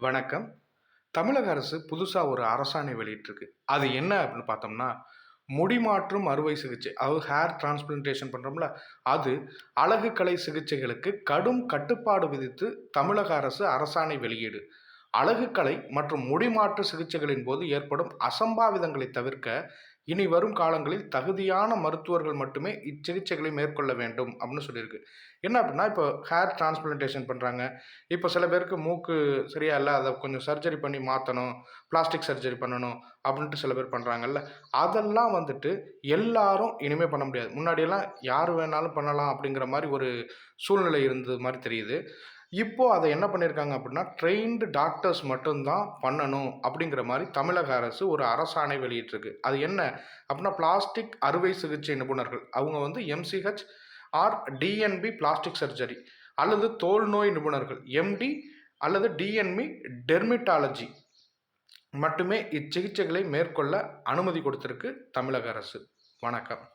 வணக்கம். தமிழக அரசு புதுசா ஒரு அரசாணை வெளியிட்டிருக்கு. அது என்ன அப்படின்னு பார்த்தோம்னா, முடி மாற்றும் அறுவை சிகிச்சை, அதாவது ஹேர் டிரான்ஸ்பிளான்டேஷன் பண்றோம்ல, அது அழகுக்கலை சிகிச்சைகளுக்கு கடும் கட்டுப்பாடு விதித்து தமிழக அரசு அரசாணை வெளியீடு. அழகுக்கலை மற்றும் முடி மாற்று சிகிச்சைகளின் போது ஏற்படும் அசம்பாவிதங்களை தவிர்க்க, இனி வரும் காலங்களில் தகுதியான மருத்துவர்கள் மட்டுமே இச்சிகிச்சைகளை மேற்கொள்ள வேண்டும் அப்படின்னு சொல்லியிருக்கு. என்ன அப்படின்னா, இப்போ ஹேர் டிரான்ஸ்பிளான்டேஷன் பண்றாங்க. இப்போ சில பேருக்கு மூக்கு சரியா இல்ல, அத கொஞ்சம் சர்ஜரி பண்ணி மாத்தணும், பிளாஸ்டிக் சர்ஜரி பண்ணணும் அப்படின்ட்டு சில பேர் பண்றாங்கல்ல. அதெல்லாம் வந்துட்டு எல்லாரும் இனிமே பண்ண முடியாது. முன்னாடியெல்லாம் யார் வேணாலும் பண்ணலாம் அப்படிங்கிற மாரி ஒரு சூழ்நிலை இருந்தது மாரி தெரியுது. இப்போ அத என்ன பண்ணியிருக்காங்க அப்படின்னா, ட்ரெயின்டு டாக்டர்ஸ் மட்டும் தான் பண்ணணும் அப்படிங்கிற மாரி தமிழக அரசு ஒரு அரசாணை வெளியிட்டிருக்கு. அது என்ன அப்படின்னா, பிளாஸ்டிக் அறுவை சிகிச்சை நிபுணர்கள். அவங்க வந்து MCh or DNB plastic surgery அல்லது தோல் நோய் நிபுணர்கள் எம்டி அல்லது டிஎன்பி டெர்மடாலஜி மட்டுமே இச்சிகிச்சைகளை மேற்கொள்ள அனுமதி கொடுத்திருக்கு தமிழக அரசு. வணக்கம்.